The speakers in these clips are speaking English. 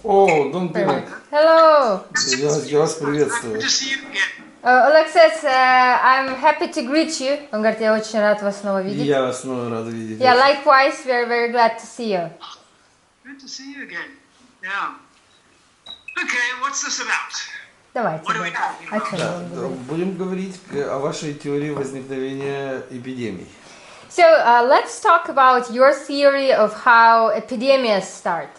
О, Дон Пиннок. Hello. Я вас приветствую. Oleg says, I'm happy to greet you. Он говорит, я очень рад вас снова видеть. Я вас снова рад видеть. Yeah, likewise, we are very glad to see you. Good to see you again. Yeah. Okay, what's this about? Давайте. What are we talking about? Да, будем говорить о вашей теории возникновения эпидемий. So, let's talk about your theory of how epidemics start.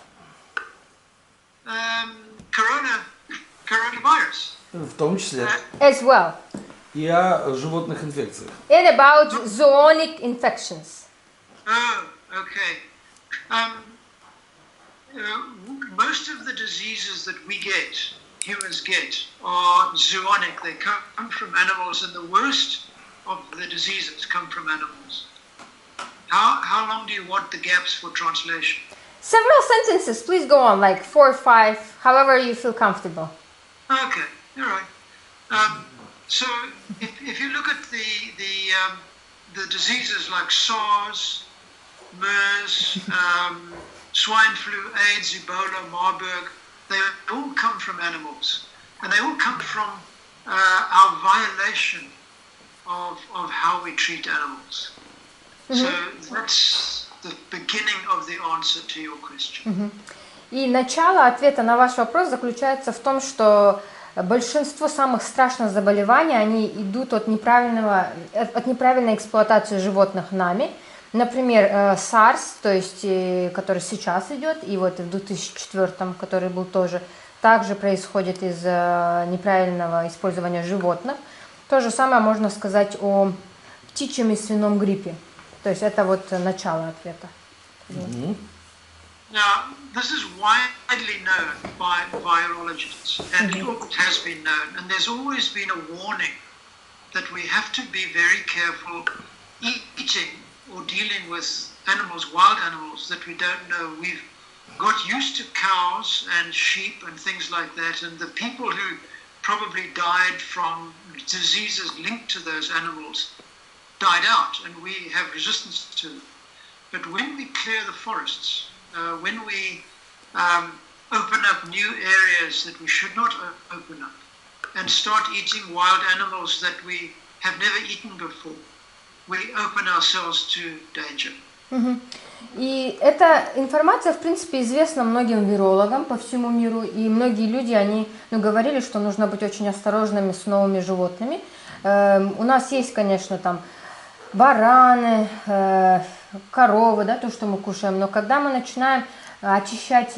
Coronavirus. В том числе As well. и о животных инфекциях. And about zoonotic infections. Oh, okay. Most of the diseases that we get, humans get, are zoonic. They come from animals, and the worst of the diseases come from animals. How long do you want the gaps for translation? Several sentences, please go on, like 4 or 5, however you feel comfortable. Okay, all right. So if you look at the diseases like SARS, MERS, swine flu, AIDS, Ebola, Marburg, they all come from animals, and they all come from our violation of how we treat animals. So that's the beginning of the answer to your question. И начало ответа на ваш вопрос заключается в том, что большинство самых страшных заболеваний, они идут от неправильной эксплуатации животных нами. Например, SARS, то есть, который сейчас идет, и вот в 2004, который был тоже, также происходит из неправильного использования животных. То же самое можно сказать о птичьем и свином гриппе. То есть это вот начало ответа. Now, this is widely known by virologists, and it always has been known, and there's always been a warning that we have to be very careful eating or dealing with animals, wild animals, that we don't know. We've got used to cows and sheep and things like that, and the people who probably died from diseases linked to those animals died out, and we have resistance to them. But when we clear the forests, when we open up new areas that we should not open up, and start eating wild animals that we have never eaten before, we open ourselves to danger. И эта информация, в принципе, известна многим вирологам по всему миру, и многие люди, они говорили, что нужно быть очень осторожными с новыми животными. У нас есть, конечно, там бараны, коровы, да, то, что мы кушаем, но когда мы начинаем очищать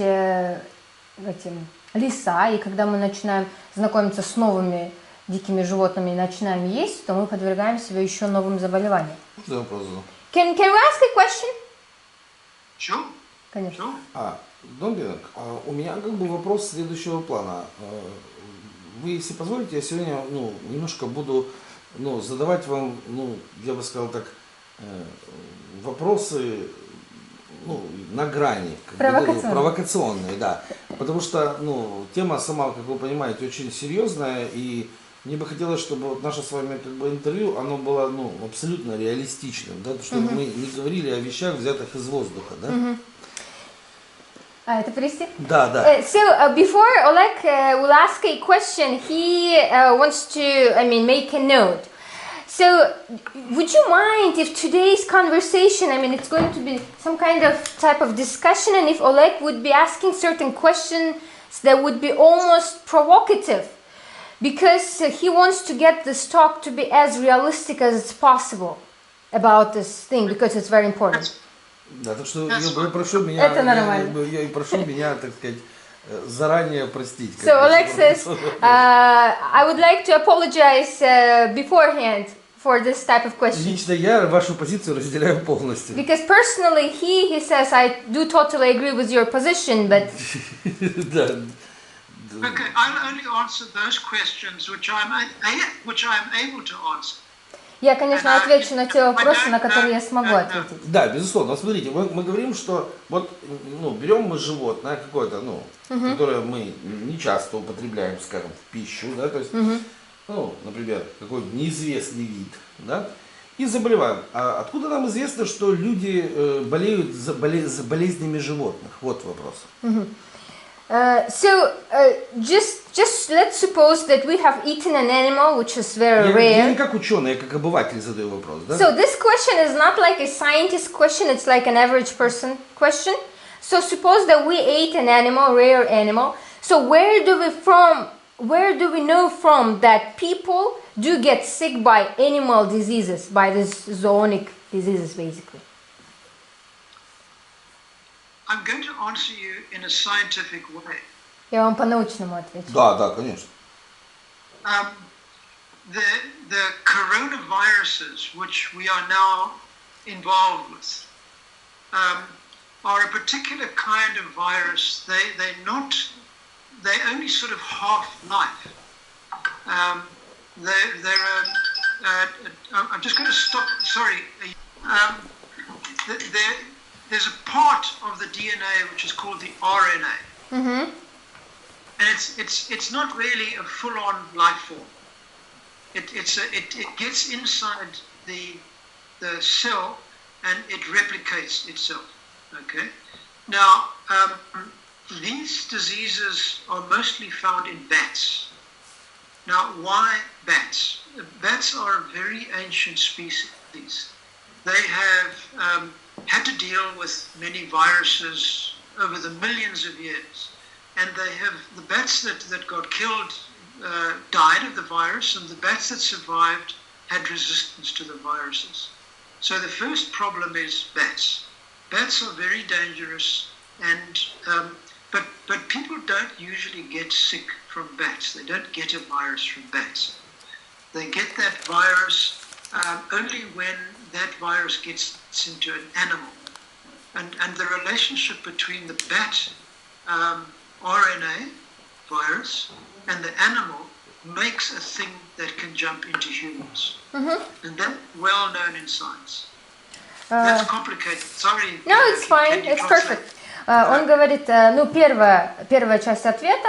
леса, и когда мы начинаем знакомиться с новыми дикими животными и начинаем есть, то мы подвергаем себя еще новым заболеваниям. Да, вопрос. Can we ask a question? Sure. Конечно. Дон Пиннок, у меня как бы вопрос следующего плана. Вы, если позволите, я сегодня немножко буду задавать вам, я бы сказал так, вопросы на грани, провокационные, да. Потому что тема сама, как вы понимаете, очень серьезная, и мне бы хотелось, чтобы вот наше с вами интервью, оно было абсолютно реалистичным, да, чтобы мы не говорили о вещах, взятых из воздуха, да. Это перевести? Да, да. So before Oleg will ask a question, he wants to, make a note. So, would you mind if today's conversation, it's going to be some kind of type of discussion, and if Oleg would be asking certain questions that would be almost provocative, because he wants to get this talk to be as realistic as possible about this thing, because it's very important. Да, так что я прошу меня, так сказать, заранее простить. So Oleg says, I would like to apologize beforehand for this type of question. Лично я вашу позицию разделяю полностью. Because personally, he says, I do totally agree with your position, but... Да. Okay, I'll only answer those questions which I'm able to answer. Я, конечно, отвечу на те вопросы, на которые я смогу ответить. Да, безусловно. Смотрите, мы говорим, что вот, берем мы животное какое-то, которое мы не часто употребляем, скажем, в пищу, да, то есть, например, какой-то неизвестный вид, да, и заболеваем. А откуда нам известно, что люди болеют за болезнями животных? Вот вопрос. Just let's suppose that we have eaten an animal which is very Я rare. не как ученый, я как обыватель задаю вопрос, да? So this question is not like a scientist question, it's like an average person question. So suppose that we ate an animal, rare animal. So where do we know from that people do get sick by animal diseases, by these zoonotic diseases basically? I'm going to answer you in a scientific way. Я вам по-научному отвечу. Да, конечно. The coronaviruses, which we are now involved with, are a particular kind of virus. They only sort of half-life. I'm just going to stop. Sorry. There's a part of the DNA which is called the RNA, and it's not really a full-on life form. It gets inside the cell and it replicates itself. Okay. Now these diseases are mostly found in bats. Now, why bats? Bats are a very ancient species. They have had to deal with many viruses over the millions of years. And the bats that got killed died of the virus, and the bats that survived had resistance to the viruses. So the first problem is bats. Bats are very dangerous, and but people don't usually get sick from bats. They don't get a virus from bats. They get that virus only when that virus gets into an animal. And the relationship between the bat RNA virus and the animal makes a thing that can jump into humans. And that's well known in science. That's complicated. Sorry. No, it's fine. It's perfect. Он говорит, первая часть ответа,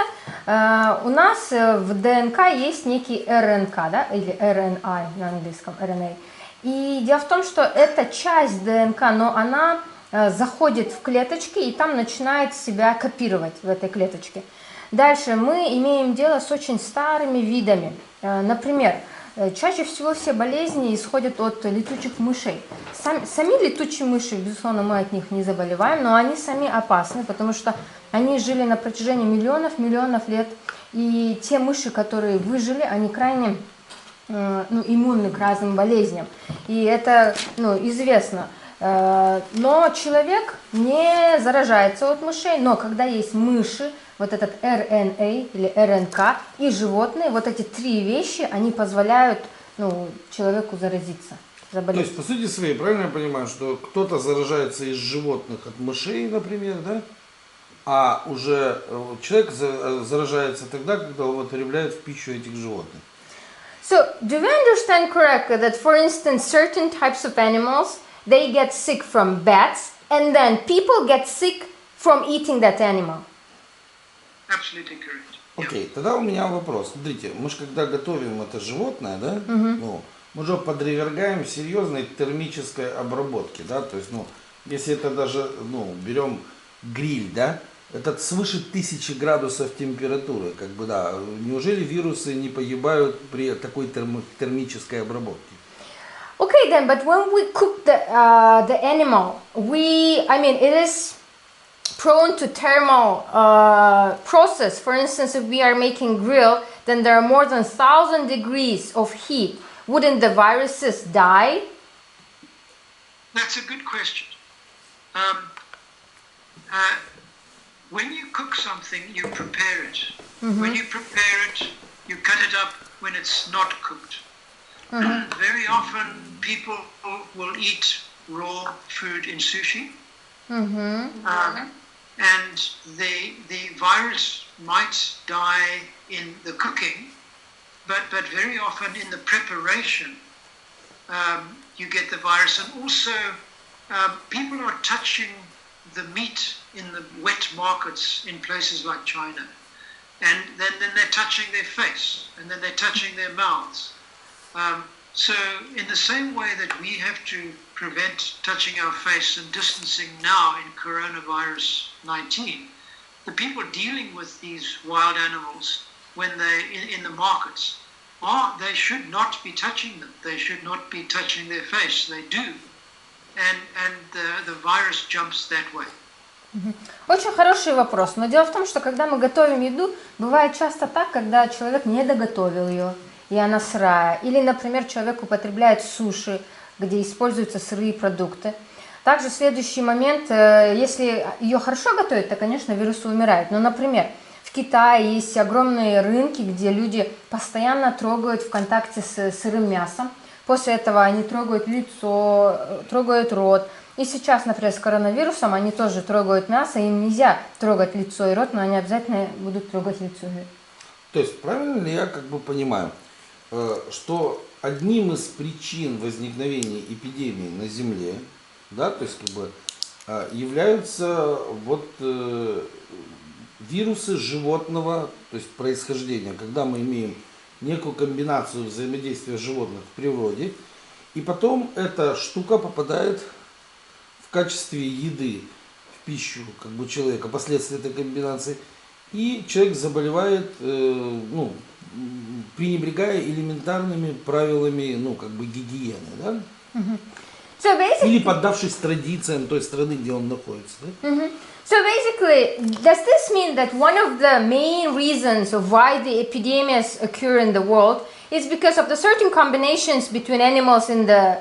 у нас в ДНК есть некий РНК, да, или RNA на английском, RNA. И дело в том, что это часть ДНК, но она заходит в клеточки и там начинает себя копировать в этой клеточке. Дальше мы имеем дело с очень старыми видами. Например, чаще всего все болезни исходят от летучих мышей. Сами летучие мыши, безусловно, мы от них не заболеваем, но они сами опасны, потому что они жили на протяжении миллионов лет. И те мыши, которые выжили, они крайне иммунны к разным болезням. И это известно. Но человек не заражается от мышей, но когда есть мыши, вот этот RNA или РНК и животные, вот эти три вещи, они позволяют человеку заразиться, заболеть. То есть, по сути своей, правильно я понимаю, что кто-то заражается из животных от мышей, например, да? А уже человек заражается тогда, когда он употребляет в пищу этих животных. So, do we understand correctly that, for instance, certain types of animals, they get sick from bats, and then people get sick from eating that animal? Absolutely correct. Окей, тогда у меня вопрос. Смотрите, мы же когда готовим это животное, да, мы же подвергаем серьезной термической обработке, да, то есть, если это даже, берем гриль, да, это свыше 1000 градусов температуры, как бы, да, неужели вирусы не погибают при такой термической обработке? Okay, then, but when we cook the animal, it is prone to thermal process. For instance, if we are making grill, then there are more than 1000 degrees of heat. Wouldn't the viruses die? That's a good question. When you cook something, you prepare it. When you prepare it, you cut it up when it's not cooked. Very often, people will eat raw food in sushi. And the virus might die in the cooking, but very often in the preparation, you get the virus. And also, people are touching the meat in the wet markets in places like China. And then they're touching their face, and then they're touching their mouths. So in the same way that we have to prevent touching our face and distancing now in coronavirus 19, the people dealing with these wild animals when they're in the markets, they should not be touching them. They should not be touching their face. They do. And the virus jumps that way. Очень хороший вопрос. Но дело в том, что когда мы готовим еду, бывает часто так, когда человек не доготовил ее, и она сырая. Или, например, человек употребляет суши, где используются сырые продукты. Также следующий момент, если ее хорошо готовят, то, конечно, вирусы умирают. Но, например, в Китае есть огромные рынки, где люди постоянно трогают в контакте с сырым мясом. После этого они трогают лицо, трогают рот. И сейчас, например, с коронавирусом они тоже трогают мясо, им нельзя трогать лицо и рот, но они обязательно будут трогать лицо и рот. То есть правильно ли я понимаю, что одним из причин возникновения эпидемии на Земле, да, то есть являются вирусы животного, то есть происхождения, когда мы имеем некую комбинацию взаимодействия животных в природе, и потом эта штука попадает в качестве еды в пищу человека, последствия этой комбинации, и человек заболевает, пренебрегая элементарными правилами, гигиены, да? Или поддавшись традициям той страны, где он находится, да? So basically, does this mean that one of the main reasons of why the epidemics occur in the world is because of the certain combinations between animals in the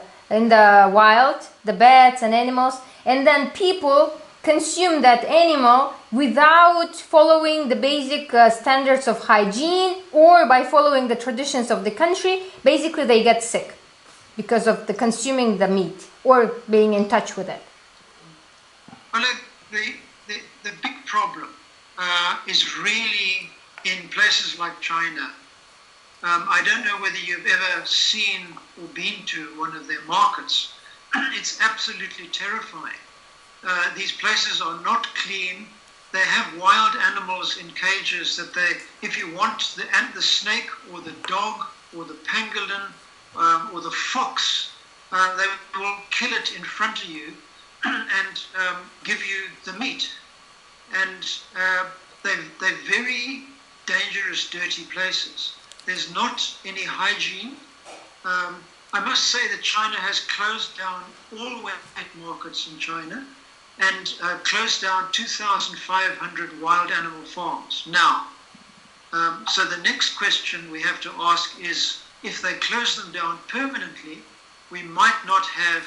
wild, the bats and animals, and then people consume that animal without following the basic standards of hygiene or by following the traditions of the country? Basically, they get sick because of the consuming the meat or being in touch with it. Well, the big problem is really in places like China. I don't know whether you've ever seen or been to one of their markets. It's absolutely terrifying. These places are not clean. They have wild animals in cages that if you want the snake or the dog or the pangolin or the fox, they will kill it in front of you and give you the meat. And they're very dangerous, dirty places. There's not any hygiene. I must say that China has closed down all wet markets in China and closed down 2,500 wild animal farms. Now, so the next question we have to ask is, if they close them down permanently, we might not have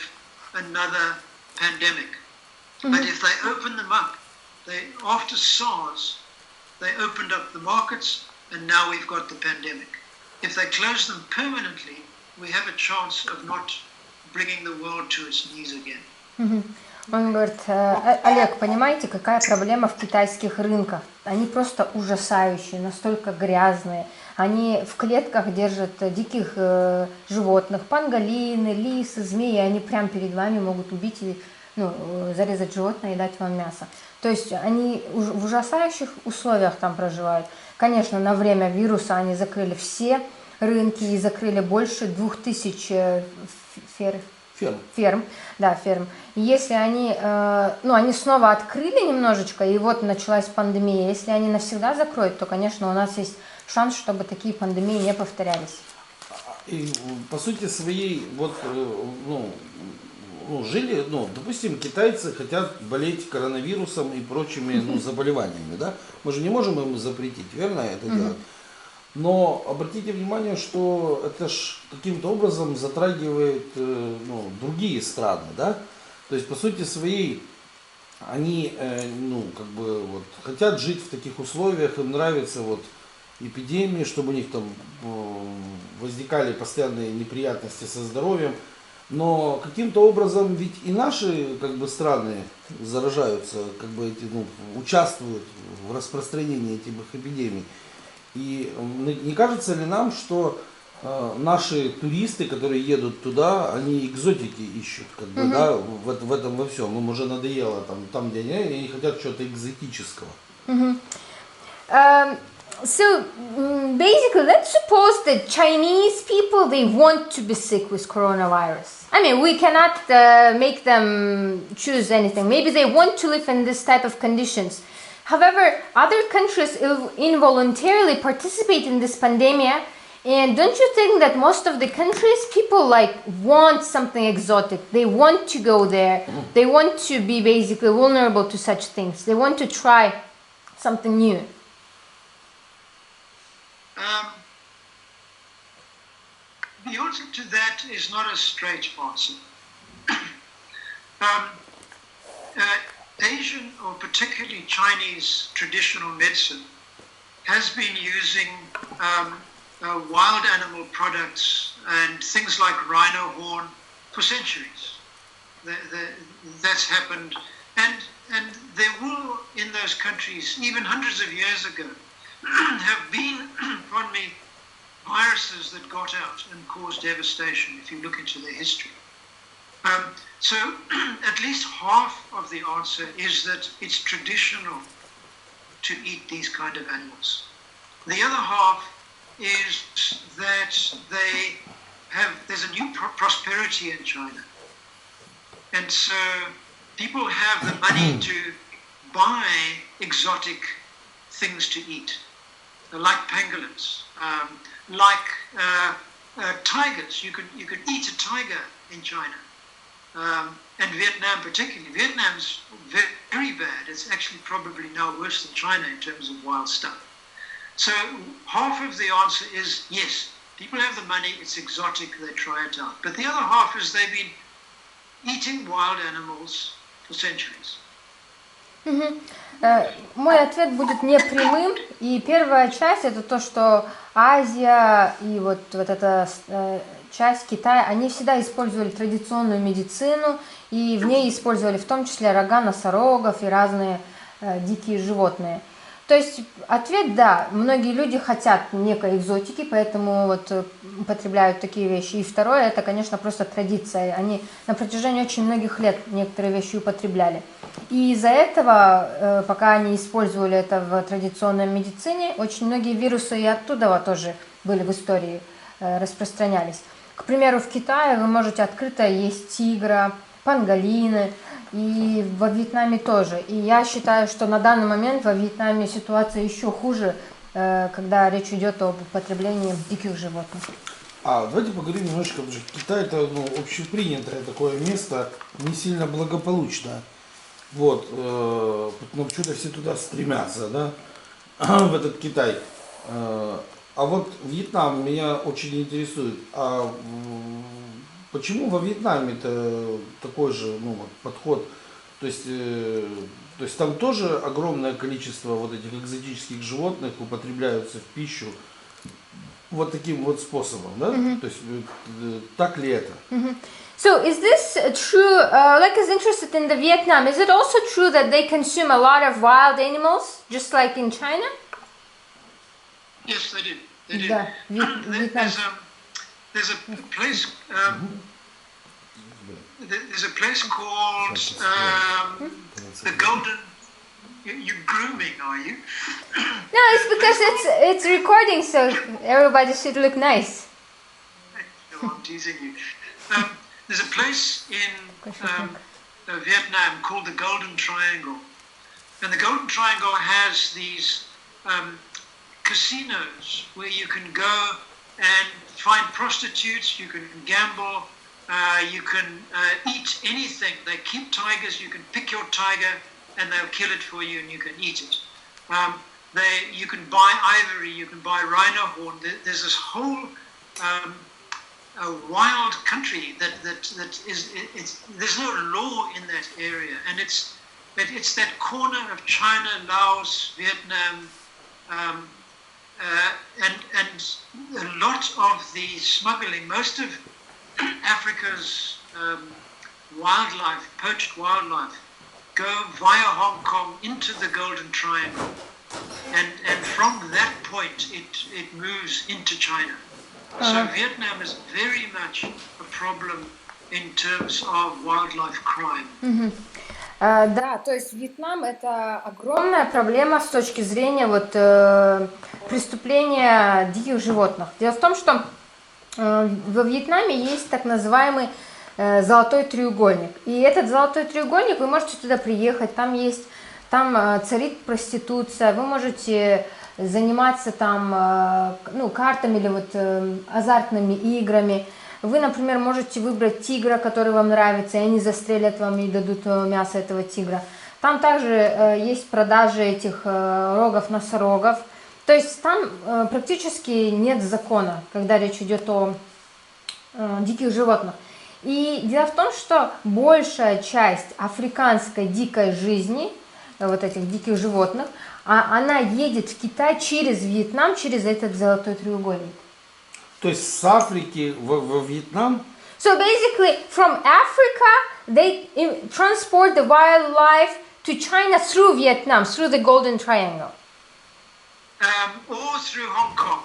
another pandemic. But if they open them up, after SARS, they opened up the markets, and now we've got the pandemic. If they close them permanently, we have a chance of not bringing the world to its knees again. Он говорит: Олег, понимаете, какая проблема в китайских рынках? Они просто ужасающие, настолько грязные. Они в клетках держат диких животных, панголины, лисы, змеи. Они прямо перед вами могут убить и зарезать животное и дать вам мясо. То есть они в ужасающих условиях там проживают. Конечно, на время вируса они закрыли все рынки и закрыли больше 2000 ферм. И если они, они снова открыли немножечко, и вот началась пандемия, если они навсегда закроют, то, конечно, у нас есть шанс, чтобы такие пандемии не повторялись. И по сути своей, жили, допустим, китайцы хотят болеть коронавирусом и прочими заболеваниями, да? Мы же не можем им запретить, верно, это делать? Но обратите внимание, что это ж каким-то образом затрагивает другие страны, да? То есть, по сути своей, они хотят жить в таких условиях, им нравятся эпидемии, чтобы у них там возникали постоянные неприятности со здоровьем. Но каким-то образом ведь и наши страны заражаются, участвуют в распространении этих эпидемий. И не кажется ли нам, что наши туристы, которые едут туда, они экзотики ищут, в этом во всем. Им уже надоело там где они хотят чего-то экзотического. So basically, let's suppose that Chinese people, they want to be sick with coronavirus. I mean, we cannot make them choose anything. Maybe they want to live in this type of conditions. However, other countries involuntarily participate in this pandemic, and don't you think that most of the countries, people like want something exotic, they want to go there, they want to be basically vulnerable to such things, they want to try something new? The answer to that is not a straight answer. Asian, or particularly Chinese traditional medicine, has been using wild animal products and things like rhino horn for centuries. That's happened, and there will, in those countries, even hundreds of years ago, have been, pardon me, viruses that got out and caused devastation, if you look into their history. So at least half of the answer is that it's traditional to eat these kind of animals. The other half is that there's a new prosperity in China. And so people have the money to buy exotic things to eat, like pangolins, like tigers. You could eat a tiger in China. And Vietnam particularly. Vietnam's very bad. It's actually probably now worse than China in terms of wild stuff. So half of the answer is yes, people have the money, it's exotic, they try it out. But the other half is they've been eating wild animals for centuries. Мой ответ будет не прямым, и первая часть это то, что Азия и вот эта часть Китая, они всегда использовали традиционную медицину, и в ней использовали в том числе рога носорогов и разные дикие животные. То есть ответ да, многие люди хотят некой экзотики, поэтому вот употребляют такие вещи. И второе, это, конечно, просто традиция. Они на протяжении очень многих лет некоторые вещи употребляли. И из-за этого, пока они использовали это в традиционной медицине, очень многие вирусы и оттуда тоже были в истории, распространялись. К примеру, в Китае вы можете открыто есть тигра, панголины, и во Вьетнаме тоже. И я считаю, что на данный момент во Вьетнаме ситуация еще хуже, когда речь идет об употреблении диких животных. Давайте поговорим немножко, потому что Китай это общепринятое такое место, не сильно благополучное. Вот, но почему-то все туда стремятся, да, в этот Китай. А вот Вьетнам меня очень интересует. Почему во Вьетнаме-то такой же подход? То есть там тоже огромное количество вот этих экзотических животных употребляются в пищу вот таким вот способом, да? То есть так ли это? So is this true, like is interested in the Vietnam, is it also true that they consume a lot of wild animals, just like in China? Yes, they do. They do. Да, There's a place. There's a place called the Golden. You're grooming, are you? No, it's because it's recording, so everybody should look nice. No, I'm teasing you. There's a place in Vietnam called the Golden Triangle, and the Golden Triangle has these casinos where you can go and find prostitutes, you can gamble, you can eat anything. They keep tigers, you can pick your tiger and they'll kill it for you and you can eat it. You can buy ivory, you can buy rhino horn. There's this whole wild country that is, there's no law in that area, and it's that corner of China, Laos, Vietnam, and a lot of the smuggling, most of Africa's wildlife, poached wildlife, go via Hong Kong into the Golden Triangle, and from that point it moves into China. So Vietnam is very much a problem in terms of wildlife crime. Да, то есть Вьетнам это огромная проблема с точки зрения преступления диких животных. Дело в том, что во Вьетнаме есть так называемый золотой треугольник. И этот золотой треугольник, вы можете туда приехать, там есть Там царит проституция, вы можете заниматься там, ну, картами или вот азартными играми. Вы, например, можете выбрать тигра, который вам нравится, и они застрелят вам и дадут мясо этого тигра. Там также есть продажи этих рогов, носорогов. То есть там практически нет закона, когда речь идет о диких животных. И дело в том, что большая часть африканской дикой жизни, вот этих диких животных, она едет в Китай через Вьетнам, через этот золотой треугольник. То есть с Африки во Вьетнам? So basically, from Africa, they transport the wildlife to China through Vietnam, through the Golden Triangle. Or through Hong Kong.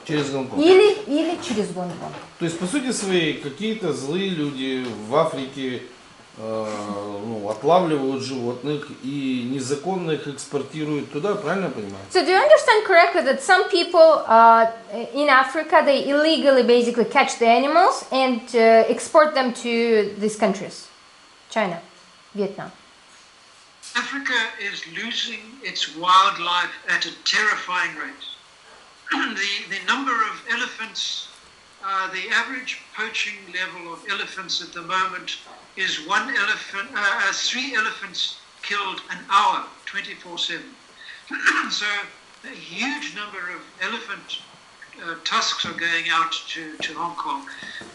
Через Гонконг. Или через Гонконг. То есть, по сути своей, какие-то злые люди в Африке отлавливают животных и незаконно их экспортируют туда, правильно я понимаю? So do you understand correctly that some people in Africa, they illegally basically catch the animals and export them to these countries? China, Vietnam. Africa is losing its wildlife at a terrifying rate. The number of elephants, the average poaching level of elephants at the moment is 3 elephants killed an hour, 24/7. So a huge number of elephant tusks are going out to Hong Kong.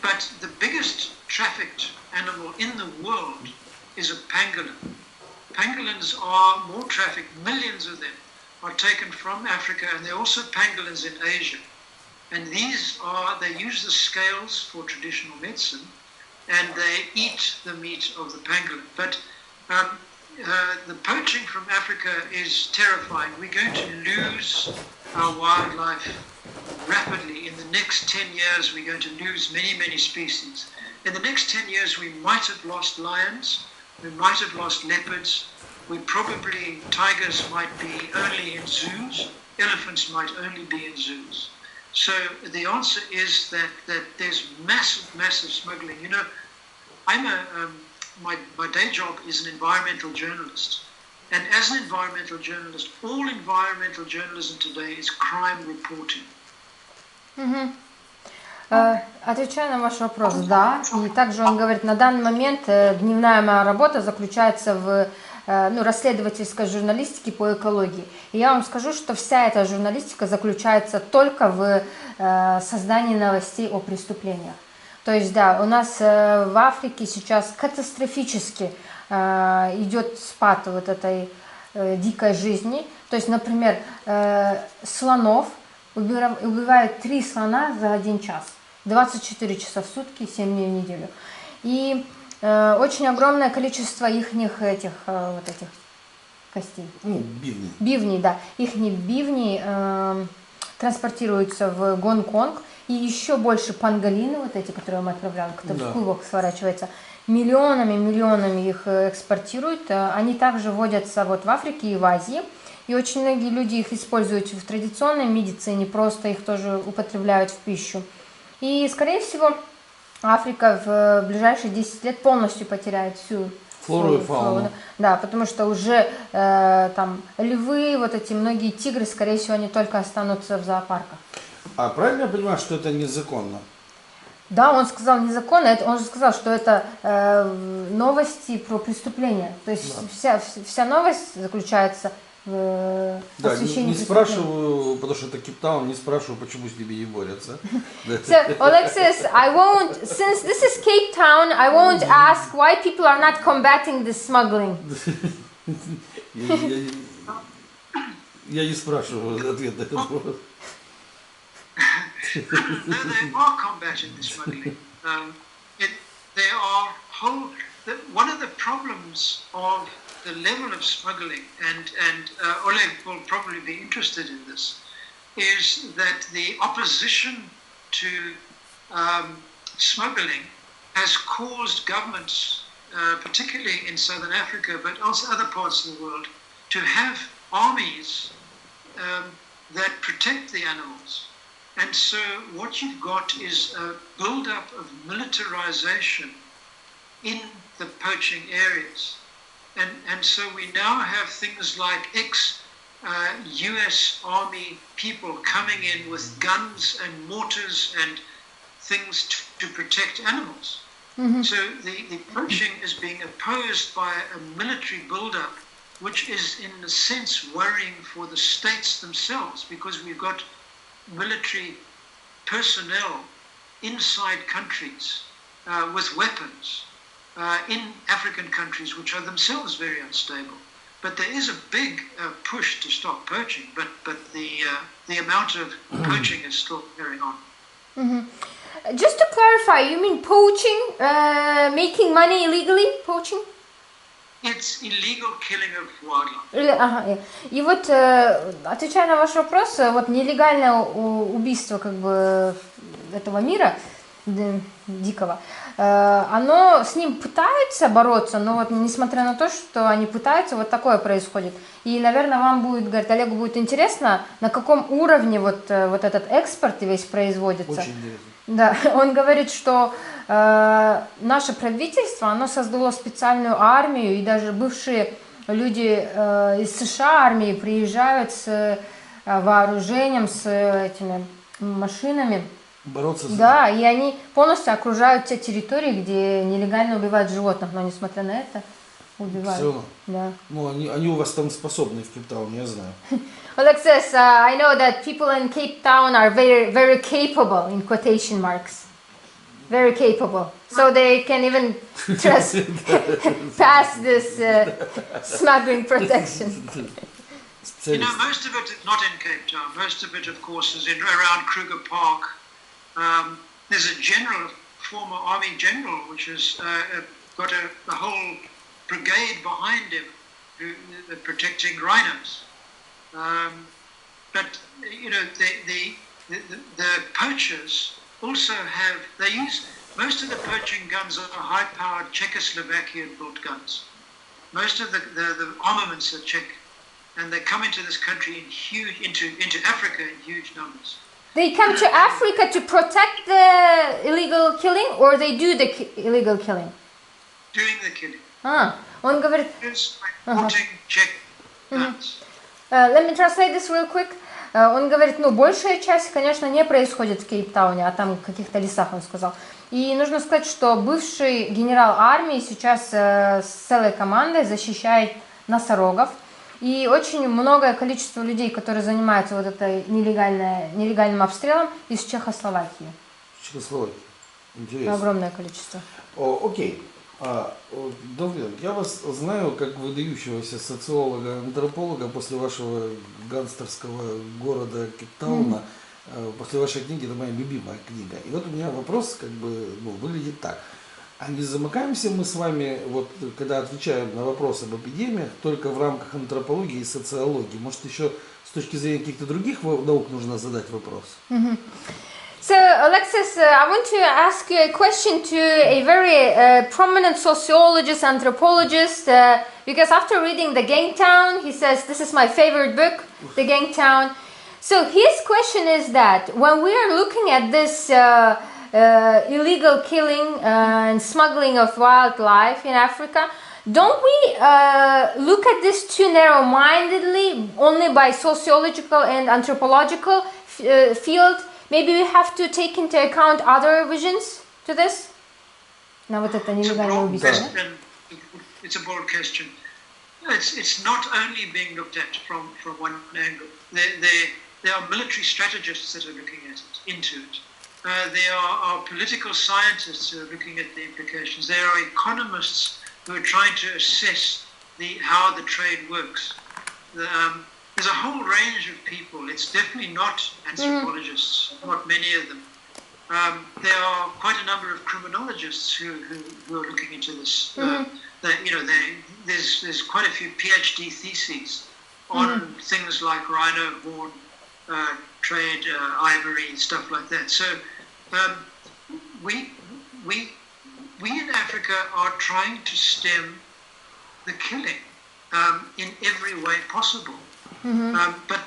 But the biggest trafficked animal in the world is a pangolin. Pangolins are more trafficked, millions of them are taken from Africa, and there are also pangolins in Asia. And they use the scales for traditional medicine, and they eat the meat of the pangolin. But the poaching from Africa is terrifying. We're going to lose our wildlife rapidly. In the next 10 years, we're going to lose many, many species. In the next 10 years, we might have lost lions, we might have lost leopards, tigers might be only in zoos, elephants might only be in zoos. So the answer is that there's massive smuggling. You know, my day job is an environmental journalist. And as an environmental journalist, all environmental journalism today is crime reporting. Отвечая на ваш вопрос, да. И также он говорит, на данный момент дневная моя работа заключается в расследовательской журналистике по экологии. И я вам скажу, что вся эта журналистика заключается только в создании новостей о преступлениях. То есть, да, у нас в Африке сейчас катастрофически идет спад вот этой дикой жизни. То есть, например, слонов убивают 3 слона за 1 час. 24 часа в сутки, 7 дней в неделю. И очень огромное количество ихних костей. Бивней. Бивней, да. Ихние бивни транспортируются в Гонконг. И еще больше панголины, вот эти, которые мы отправляем, которые в клубах сворачиваются, миллионами их экспортируют. Они также водятся вот в Африке и в Азии. И очень многие люди их используют в традиционной медицине, просто их тоже употребляют в пищу. И, скорее всего, Африка в ближайшие 10 лет полностью потеряет всю флору и фауну. Да, потому что уже там львы, вот эти многие тигры, скорее всего, они только останутся в зоопарках. А правильно я понимаю, что это незаконно? Да, он сказал незаконно, он же сказал, что это новости про преступления. То есть вся новость заключается в освещении не спрашиваю, потому что это Кейптаун, не спрашиваю, почему с ними не борются. So, Alexis, since this is Cape Town, I won't ask why people are not combating this smuggling. Я не спрашиваю ответ на этот вопрос. No, they are combating the smuggling. One of the problems of the level of smuggling, and Oleg will probably be interested in this, is that the opposition to smuggling has caused governments, particularly in Southern Africa, but also other parts of the world, to have armies that protect the animals. And so what you've got is a build-up of militarization in the poaching areas. And so we now have things like US Army people coming in with guns and mortars and things to protect animals. So the poaching is being opposed by a military build-up, which is in a sense worrying for the states themselves, because we've got military personnel inside countries with weapons in African countries, which are themselves very unstable. But there is a big push to stop poaching, but the amount of poaching is still carrying on. Just to clarify, you mean poaching, making money illegally, poaching? It's illegal killing of wildlife. Ага. И вот, отвечая на ваш вопрос, вот нелегальное убийство как бы этого мира дикого, оно с ним пытаются бороться, но вот несмотря на то, что они пытаются, вот такое происходит. И, наверное, вам будет, говорит, Олегу будет интересно, на каком уровне вот этот экспорт весь производится. Очень интересно. Да, он говорит, что наше правительство, оно создало специальную армию, и даже бывшие люди из США армии приезжают с вооружением, с этими машинами. Бороться с... Да, и они полностью окружают те территории, где нелегально убивают животных, но несмотря на это убивают. Все равно. Да. Ну, они у вас там способны в Кейптауне, я знаю. Oleg says, I know that people in Cape Town are very, very capable, in quotation marks. Very capable. So they can even just pass this smuggling protection. You know, most of it is not in Cape Town. Most of it, of course, is around Kruger Park. There's a general, former army general, which has got a whole brigade behind him protecting rhinos. But you know, the poachers also have, they use, most of the poaching guns are high-powered Czechoslovakian-built guns. Most of the armaments are Czech, and they come into this country in huge, into Africa in huge numbers. They come to Africa to protect the illegal killing, or they do the illegal killing? Doing the killing. Он говорит... Importing Czech guns. Let me translate this real quick. Он говорит, ну, большая часть, конечно, не происходит в Кейптауне, а там в каких-то лесах, он сказал. И нужно сказать, что бывший генерал армии сейчас с целой командой защищает носорогов. И очень многое количество людей, которые занимаются вот этой нелегальным обстрелом, из Чехословакии. Чехословакии. Интересно. Огромное количество. Окей. Дон Пиннок, я вас знаю как выдающегося социолога, антрополога после вашего гангстерского города Кейптауна, после вашей книги, это моя любимая книга. И вот у меня вопрос как бы выглядит так. А не замыкаемся мы с вами, вот когда отвечаем на вопросы об эпидемиях, только в рамках антропологии и социологии? Может, еще с точки зрения каких-то других наук нужно задать вопрос? So, Alexis, I want to ask you a question to a very prominent sociologist, anthropologist, because after reading The Gangtown, he says, this is my favorite book, The Gangtown. So his question is that when we are looking at this illegal killing and smuggling of wildlife in Africa, don't we look at this too narrow-mindedly, only by sociological and anthropological field? Maybe we have to take into account other visions to this? На вот это нелегальное убийство. It's a broad question. It's not only being looked at from one angle. There are military strategists that are looking at it, into it. There are political scientists who are looking at the implications. There are economists who are trying to assess how the trade works. There's a whole range of people. It's definitely not anthropologists, not many of them. There are quite a number of criminologists who are looking into this. There's quite a few PhD theses on things like rhino horn trade, ivory, stuff like that. So we in Africa are trying to stem the killing in every way possible. But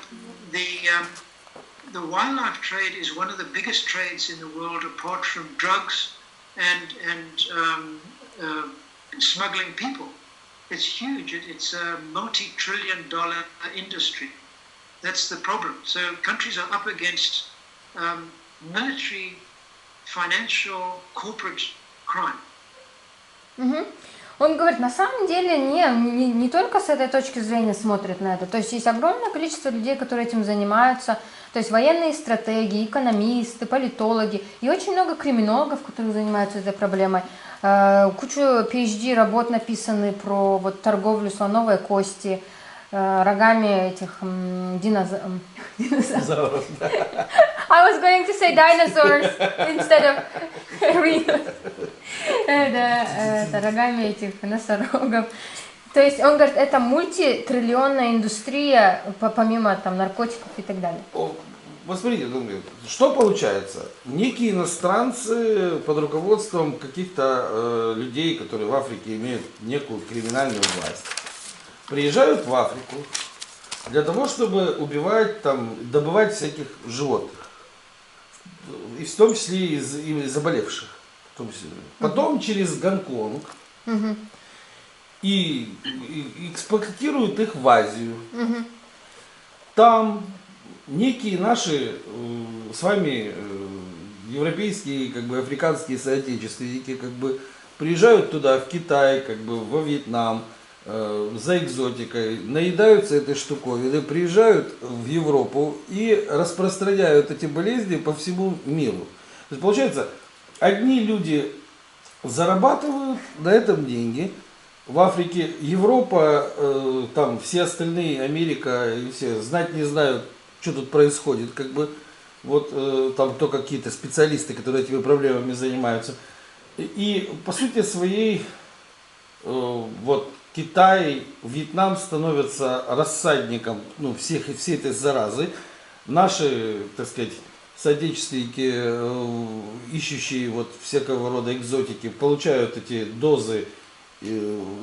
the wildlife trade is one of the biggest trades in the world, apart from drugs and smuggling people. It's huge. It's a multi-trillion-dollar industry. That's the problem. So countries are up against military, financial, corporate crime. Он говорит, на самом деле не только с этой точки зрения смотрят на это. То есть есть огромное количество людей, которые этим занимаются. То есть военные стратеги, экономисты, политологи. И очень много криминологов, которые занимаются этой проблемой. Кучу PhD работ написаны про вот, торговлю слоновой кости, рогами этих динозавров. I was going to say dinosaurs instead of rhinos. Это рогами этих носорогов. То есть он говорит, это мультитриллионная индустрия, помимо там наркотиков и так далее. Вот смотрите, что получается? Некие иностранцы под руководством каких-то людей, которые в Африке имеют некую криминальную власть, приезжают в Африку для того, чтобы убивать, там, добывать всяких животных, и в том числе и заболевших. В том числе. Потом через Гонконг и экспортируют их в Азию. Там некие наши с вами европейские, как бы африканские соотечественники, как бы приезжают туда, в Китай, как бы во Вьетнам, за экзотикой, наедаются этой штуковиной, приезжают в Европу и распространяют эти болезни по всему миру. То есть получается, одни люди зарабатывают на этом деньги, в Африке Европа, там все остальные, Америка и все знать не знают, что тут происходит, как бы вот там то какие-то специалисты, которые этими проблемами занимаются. И по сути своей вот Китай, Вьетнам становятся рассадником всей этой заразы. Наши, так сказать, соотечественники, ищущие вот всякого рода экзотики, получают эти дозы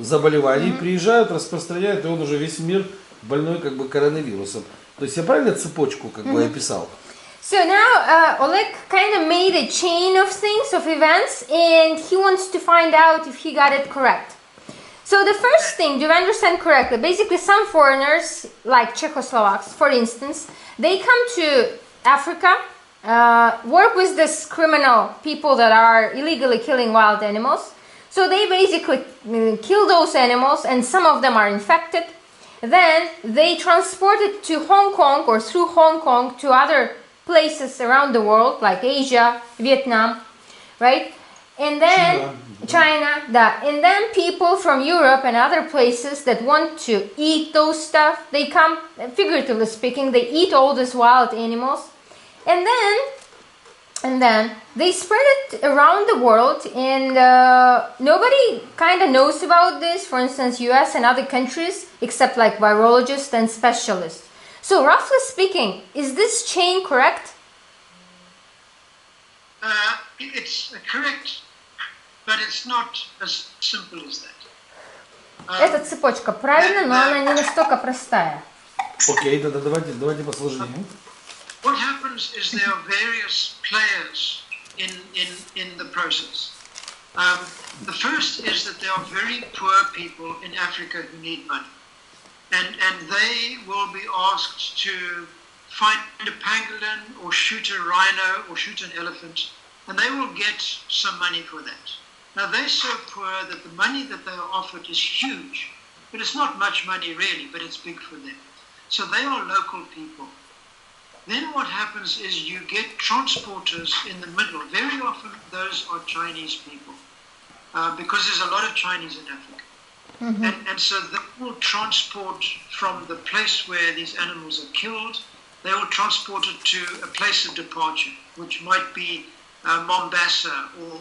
заболеваний, приезжают, распространяют, и он уже весь мир больной как бы коронавирусом. То есть я правильно цепочку как бы описал? So now Oleg kind of made a chain of things, of events, and he wants to find out if he got it correct. So the first thing, do you understand correctly? Basically, some foreigners, like Czechoslovaks, for instance, they come to Africa, work with this criminal people that are illegally killing wild animals. So they basically kill those animals, and some of them are infected. Then they transport it to Hong Kong or through Hong Kong to other places around the world, like Asia, Vietnam, right? And then China, and then people from Europe and other places that want to eat those stuff, they come, figuratively speaking, they eat all these wild animals, and then they spread it around the world, and nobody kind of knows about this, for instance, US and other countries, except like virologists and specialists. So roughly speaking, is this chain correct? It's correct, but it's not as simple as that. Эта цепочка правильно, но она не настолько простая. Окей, давайте посложнее. What happens is there are various players in the process. The first is that there are very poor people in Africa who need money. And they will be asked to find a pangolin or shoot a rhino or shoot an elephant, and they will get some money for that. Now they're so poor that the money that they are offered is huge, but it's not much money really, but it's big for them. So they are local people. Then what happens is you get transporters in the middle. Very often those are Chinese people, because there's a lot of Chinese in Africa. And so they will transport from the place where these animals are killed, they will transport it to a place of departure, which might be Mombasa or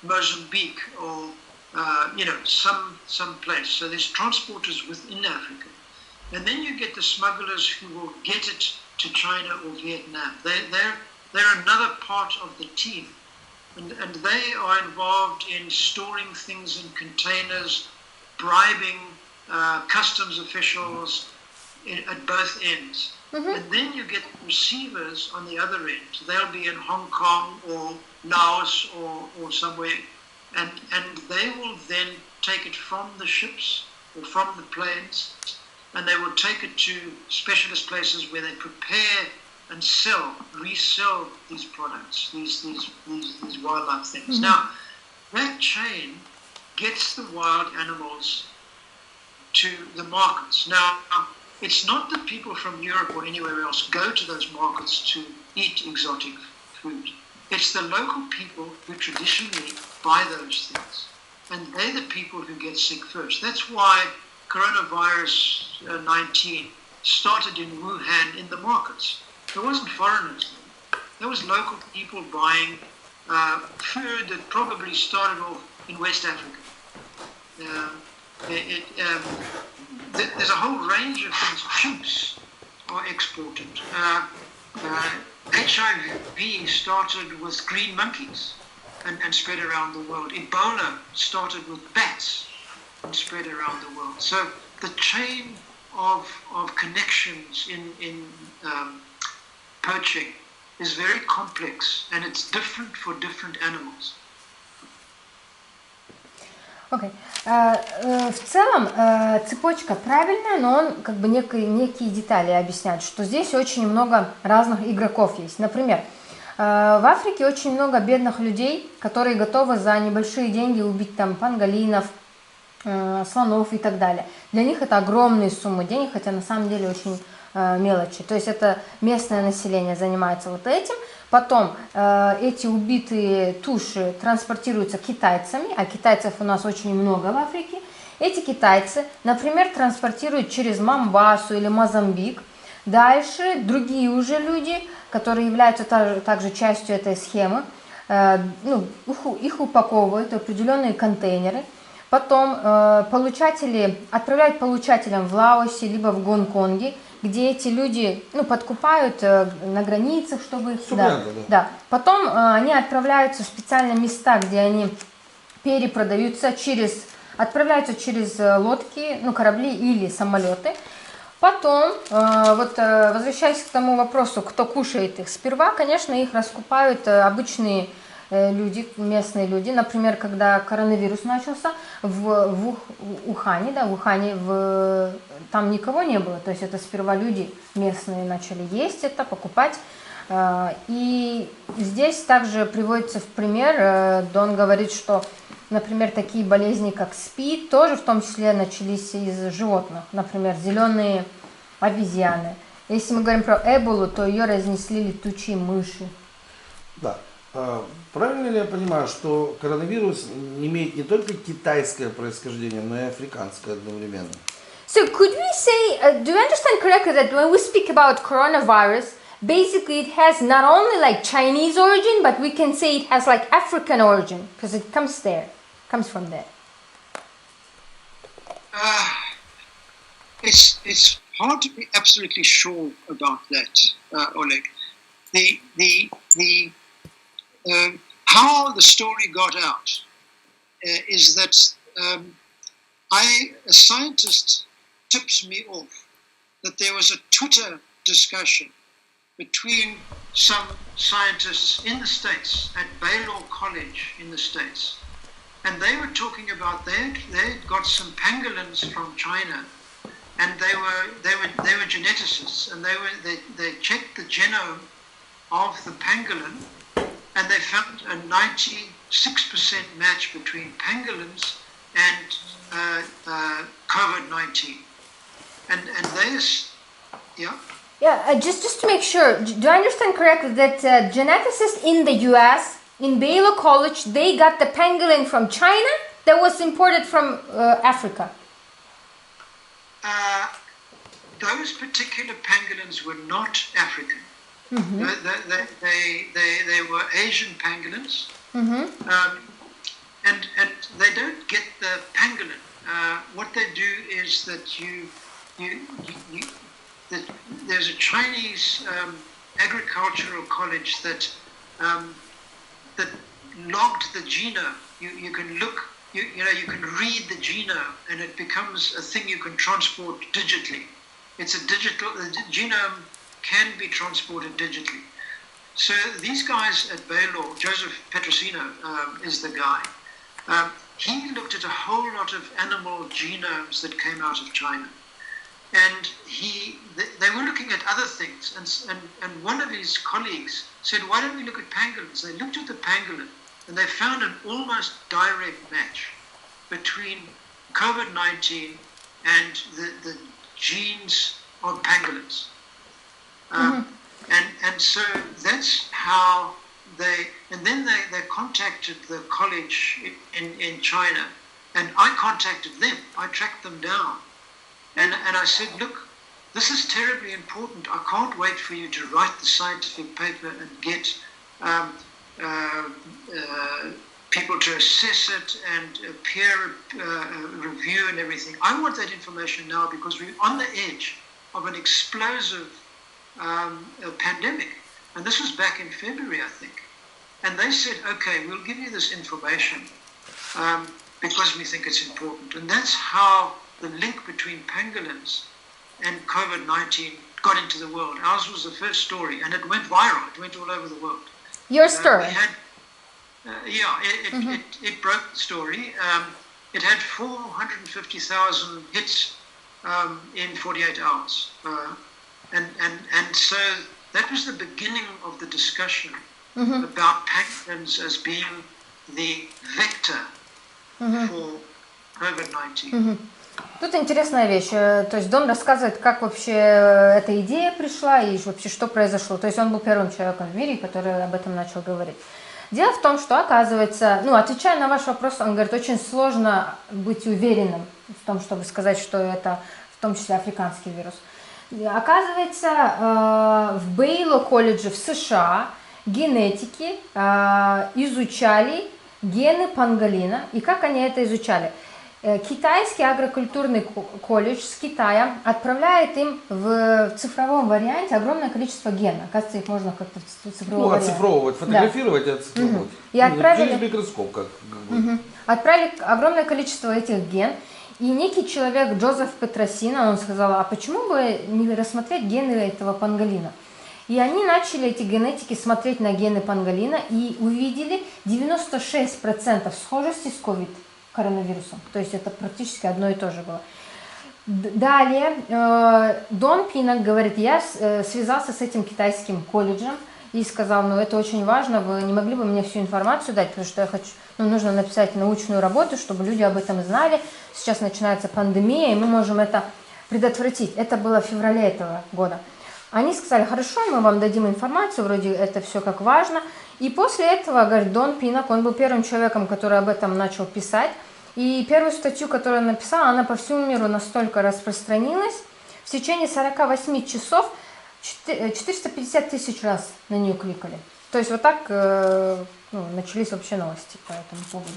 Mozambique or some place. So there's transporters within Africa. And then you get the smugglers who will get it to China or Vietnam. They're another part of the team. And they are involved in storing things in containers, bribing customs officials at both ends. And then you get receivers on the other end. So they'll be in Hong Kong or Laos or somewhere. And they will then take it from the ships or from the plains, and they will take it to specialist places where they prepare and resell these products, these wildlife things. Now, that chain gets the wild animals to the markets. Now, it's not that people from Europe or anywhere else go to those markets to eat exotic food. It's the local people who traditionally buy those things. And they're the people who get sick first. That's why coronavirus 19 started in Wuhan in the markets. There wasn't foreigners there. There was local people buying food that probably started off in West Africa. There's a whole range of things. Chimps are exported. HIV started with green monkeys and spread around the world. Ebola started with bats and spread around the world. So the chain of connections in poaching is very complex, and it's different for different animals. Okay. В целом цепочка правильная, но он как бы некие детали объясняет, что здесь очень много разных игроков есть. Например, в Африке очень много бедных людей, которые готовы за небольшие деньги убить там панголинов, слонов и так далее. Для них это огромные суммы денег, хотя на самом деле очень мелочи. То есть это местное население занимается вот этим. Потом эти убитые туши транспортируются китайцами, а китайцев у нас очень много в Африке. Эти китайцы, например, транспортируют через Момбасу или Мозамбик. Дальше другие уже люди, которые являются также частью этой схемы, их упаковывают в определенные контейнеры. Потом отправляют получателям в Лаосе либо в Гонконге, где эти люди подкупают на границах, чтобы их сюда. Да. Потом они отправляются в специальные места, где они отправляются через лодки, корабли или самолеты. Потом, возвращаясь к тому вопросу, кто кушает их, сперва, конечно, их раскупают обычные люди, местные люди. Например, когда коронавирус начался в Ухане, там никого не было, то есть это сперва люди местные начали есть это, покупать. И здесь также приводится в пример, Дон говорит, что, например, такие болезни, как СПИД, тоже в том числе начались из животных, например, зеленые обезьяны. Если мы говорим про эболу, то ее разнесли летучие мыши. Да. Правильно ли я понимаю, что коронавирус имеет не только китайское происхождение, но и африканское одновременно? So could we say, do you understand correctly that when we speak about coronavirus, basically it has not only like Chinese origin, but we can say it has like African origin, because it comes from there. It's hard to be absolutely sure about that, Oleg. How the story got out is that a scientist tips me off that there was a Twitter discussion between some scientists in the States at Baylor College in the States, and they were talking about they had got some pangolins from China, and they were geneticists, and they checked the genome of the pangolin, and they found a 96% match between pangolins and COVID-19, and there's just to make sure, do I understand correctly that geneticists in the U.S. in Baylor College, they got the pangolin from China that was imported from Africa? Those particular pangolins were not African. Mm-hmm. They were Asian pangolins, and they don't get the pangolin. What they do is that there's a Chinese agricultural college that logged the genome. You can look, you can read the genome, and it becomes a thing you can transport digitally. It's a digital. The genome can be transported digitally. So these guys at Baylor, Joseph Petrosino is the guy. He looked at a whole lot of animal genomes that came out of China. And they were looking at other things. And one of his colleagues said, why don't we look at pangolins? They looked at the pangolin, and they found an almost direct match between COVID-19 and the genes of pangolins. And so that's how then they contacted the college in China, and I contacted them. I tracked them down, and I said, look, this is terribly important. I can't wait for you to write the scientific paper and get people to assess it and peer review and everything. I want that information now because we're on the edge of an explosive pandemic. And this was back in February, I think. And they said, okay, we'll give you this information because we think it's important. And that's how the link between pangolins and COVID-19 got into the world. Ours was the first story, and it went viral. It went all over the world. Your story? It broke the story. It had 450,000 hits in 48 hours. And so that was the beginning of the discussion about pangolins as being the vector for COVID-19. Тут интересная вещь. То есть Дон рассказывает, как вообще эта идея пришла и вообще что произошло. То есть он был первым человеком в мире, который об этом начал говорить. Дело в том, что оказывается, отвечая на ваш вопрос, он говорит, очень сложно быть уверенным в том, чтобы сказать, что это в том числе африканский вирус. Оказывается, в Бейло колледже в США генетики изучали гены пангolина. И как они это изучали? Китайский агрокультурный колледж с Китая отправляет им в цифровом варианте огромное количество генов. Оказывается, их можно как-то цифровать. Оцифровывать, фотографировать и оцифровывать. И отправили, через микроскоп. Как бы. Отправили огромное количество этих ген. И некий человек, Джозеф Петросино, он сказал, а почему бы не рассмотреть гены этого пангolина? И они начали, эти генетики, смотреть на гены пангolина и увидели 96% схожести с коронавирусом. То есть это практически одно и то же было. Далее Дон Пиннок говорит, я связался с этим китайским колледжем и сказал, это очень важно, вы не могли бы мне всю информацию дать, потому что я хочу, нужно написать научную работу, чтобы люди об этом знали. Сейчас начинается пандемия, и мы можем это предотвратить. Это было в феврале этого года. Они сказали, хорошо, мы вам дадим информацию, вроде это все как важно. И после этого, говорит, Дон Пиннок, он был первым человеком, который об этом начал писать. И первую статью, которую он написал, она по всему миру настолько распространилась. В течение 48 часов 450 тысяч раз на нее кликали. То есть вот так начались вообще новости по этому поводу.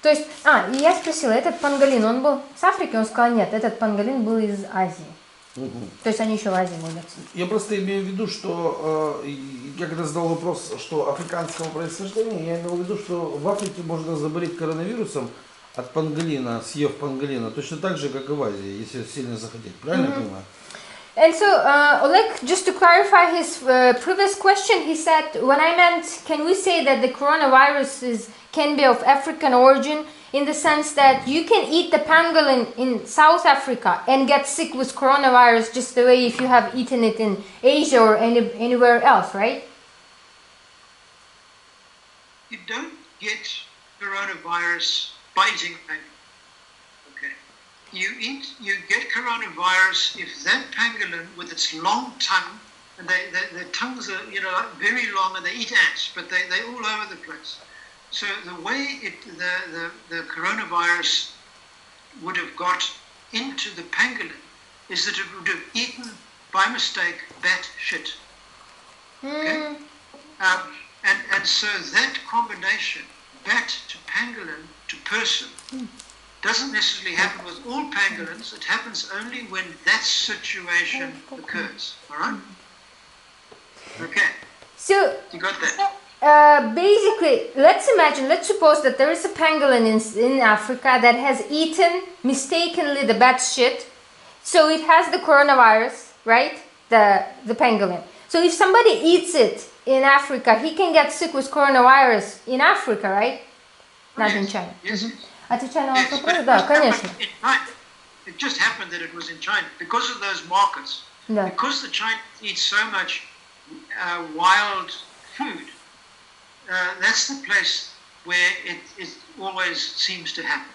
То есть, и я спросила, этот пангolin, он был с Африки? Он сказал, нет, этот пангolin был из Азии. То есть они еще в Азии водятся. Я просто имею в виду, что я когда задал вопрос, что африканского происхождения, я имел в виду, что в Африке можно заболеть коронавирусом от пангolина, съев пангolина, точно так же, как и в Азии, если сильно захотеть. Правильно я понимаю? And so, Oleg, just to clarify his previous question, he said, when I meant, can we say that the coronavirus can be of African origin, in the sense that you can eat the pangolin in South Africa and get sick with coronavirus just the way if you have eaten it in Asia or anywhere else, right? You don't get coronavirus by eating pangolin. You get coronavirus if that pangolin with its long tongue, and their tongues are very long, and they eat ants, but they're all over the place. So the way the coronavirus would have got into the pangolin is that it would have eaten by mistake bat shit. Okay? And so that combination, bat to pangolin to person, doesn't necessarily happen with all pangolins. It happens only when that situation occurs. All right? Okay. So you got that? Basically, let's suppose that there is a pangolin in Africa that has eaten mistakenly the bat shit. So it has the coronavirus, right? The pangolin. So if somebody eats it in Africa, he can get sick with coronavirus in Africa, right? Надо Отвечая на ваш вопрос, да, конечно. It just happened that it was in China because of those markets. Because the Chinese eat so much wild food. That's the place where it always seems to happen.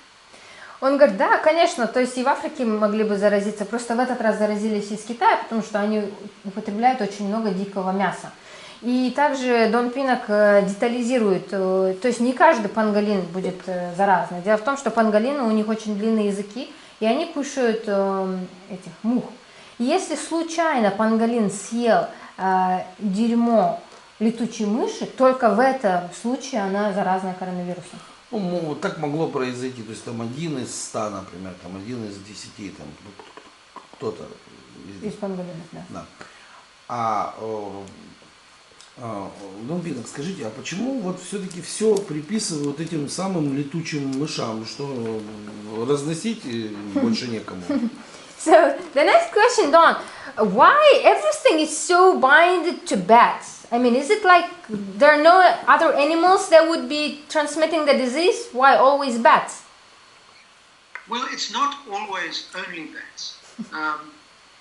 Он говорит, да, конечно, то есть и в Африке могли бы заразиться, просто в этот раз заразились из Китая, потому что они употребляют очень много дикого мяса. И также Дон Пиннок детализирует, то есть не каждый панголин будет заразный. Дело в том, что панголины, у них очень длинные языки, и они кушают этих мух. И если случайно панголин съел дерьмо летучей мыши, только в этом случае она заразная коронавирусом. Ну, вот так могло произойти, то есть там 1 из 100, например, там 1 из 10, там кто-то из панголинов, да. Дон Пиннок, скажите, а почему вот все-таки все приписывают этим самым летучим мышам, что разносить больше некому? So the next question, Don, why everything is so binded to bats? I mean, is it like there are no other animals that would be transmitting the disease? Why always bats? Well, it's not always only bats,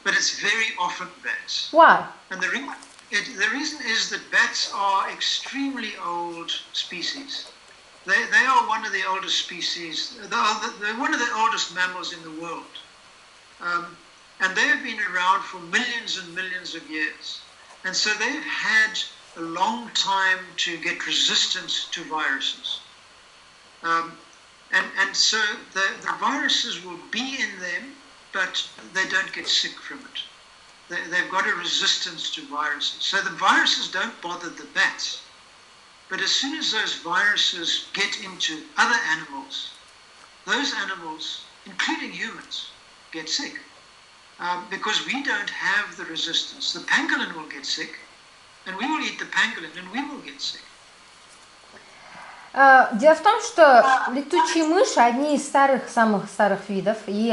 but it's very often bats. Why? And the reason is that bats are extremely old species. They are one of the oldest species. They're one of the oldest mammals in the world. And they have been around for millions and millions of years. And so they've had a long time to get resistance to viruses. And so the viruses will be in them, but they don't get sick from it. They've got a resistance to viruses. So the viruses don't bother the bats. But as soon as those viruses get into other animals, those animals, including humans, get sick. Because we don't have the resistance. The pangolin will get sick, and we will eat the pangolin, and we will get sick. Дело в том, что летучие мыши одни из самых старых видов, и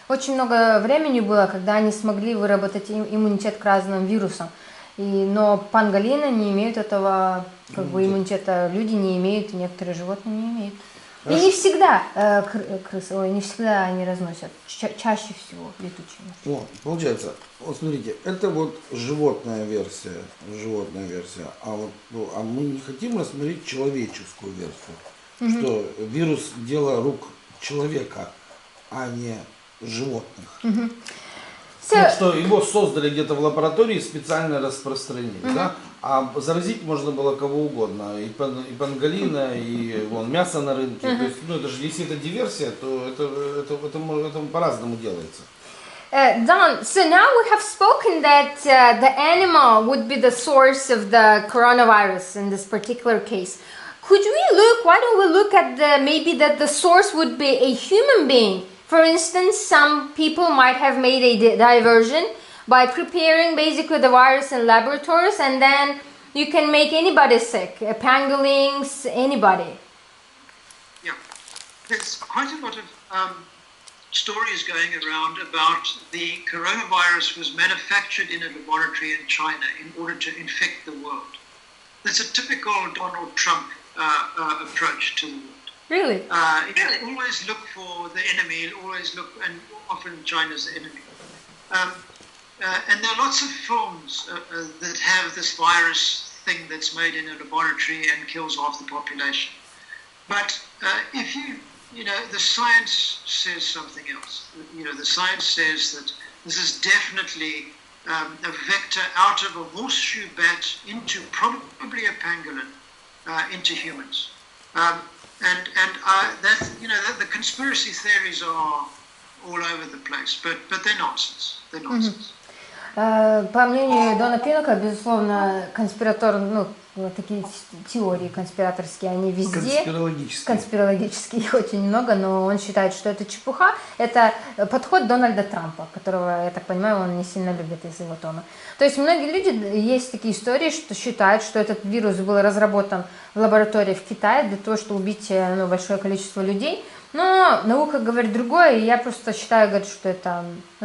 очень много времени было, когда они смогли выработать иммунитет к разным вирусам. Но панголины не имеют этого иммунитета, люди не имеют, некоторые животные не имеют. И не всегда не всегда они разносят, чаще всего летучие мыши. Вот, получается, вот смотрите, это вот животная версия, а мы не хотим рассмотреть человеческую версию, что вирус дело рук человека, а не животных. Что его создали где-то в лаборатории, специально распространили, да? А заразить можно было кого угодно, и панголина, и мясо на рынке. То есть, это же, если это диверсия, то это по-разному делается. Don, so now we have spoken that the animal would be the source of the coronavirus in this particular case. Why don't we look at maybe that the source would be a human being? For instance, some people might have made a diversion by preparing basically the virus in laboratories, and then you can make anybody sick, pangolins, anybody. Yeah, there's quite a lot of stories going around about the coronavirus was manufactured in a laboratory in China in order to infect the world. That's a typical Donald Trump approach to the world. Really? Always look for the enemy, and often China's the enemy. And there are lots of films that have this virus thing that's made in a laboratory and kills half the population. But if the science says something else. The science says that this is definitely a vector out of a horseshoe bat into probably a pangolin into humans. The conspiracy theories are all over the place, but they're nonsense. They're nonsense. По мнению Дона Пиннока, безусловно, такие теории конспираторские, они везде. Конспирологические их очень много, но он считает, что это чепуха. Это подход Дональда Трампа, которого, я так понимаю, он не сильно любит из его тона. То есть многие люди, есть такие истории, что считают, что этот вирус был разработан в лаборатории в Китае для того, чтобы убить большое количество людей. Но наука говорит другое, и я просто считаю, что это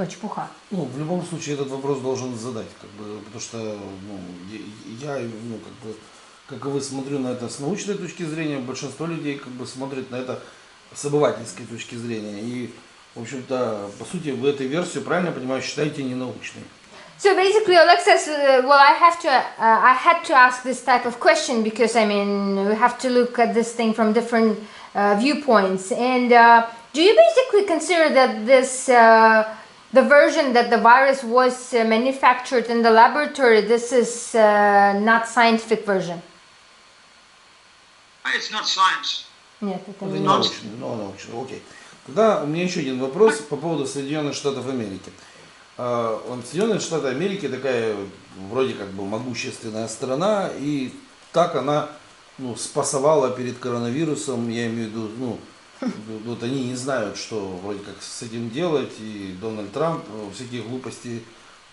чепуха. В любом случае этот вопрос должен задать, потому что я как и вы, смотрю на это с научной точки зрения, большинство людей как бы смотрит на это с обывательской точки зрения. И, в общем-то, по сути, вы эту версию, правильно я понимаю, считаете ненаучной. So basically, Oleg says, well, I had to ask this type of question because, I mean, we have to look at this thing from different viewpoints. And do you basically consider that this, the version that the virus was manufactured in the laboratory, this is not scientific version? It's not science. Нет, это Это не не научный, но научный, окей. Тогда у меня еще один вопрос по поводу Соединенных Штатов Америки. Соединенные Штаты Америки такая вроде как бы могущественная страна, и так она спасовала перед коронавирусом, я имею в виду, вот они не знают, что вроде как с этим делать, и Дональд Трамп всякие глупости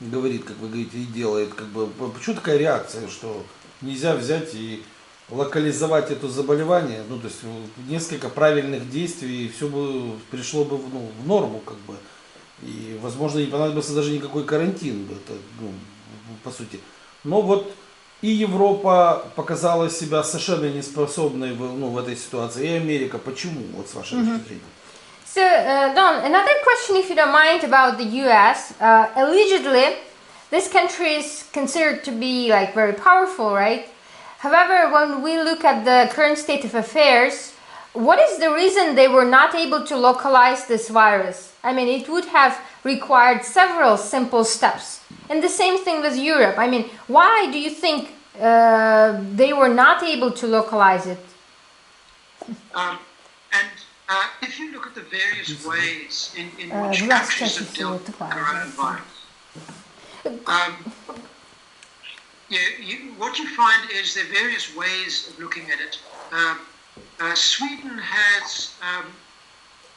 говорит, как вы говорите, и делает, как бы, почему такая реакция, что нельзя взять и локализовать это заболевание, то есть несколько правильных действий, и все бы пришло бы в норму, как бы. И, возможно, не понадобился даже никакой карантин, это, по сути. Но вот и Европа показала себя совершенно неспособной в этой ситуации, и Америка. Почему, вот с вашей точки зрения? So, Don, another question, if you don't mind, about the U.S. Allegedly, this country is considered to be like very powerful, right? However, when we look at the current state of affairs, what is the reason they were not able to localize this virus? I mean, it would have required several simple steps. And the same thing with Europe. I mean, why do you think they were not able to localize it? If you look at the various ways in which countries have dealt with coronavirus, what you find is there are various ways of looking at it. Sweden has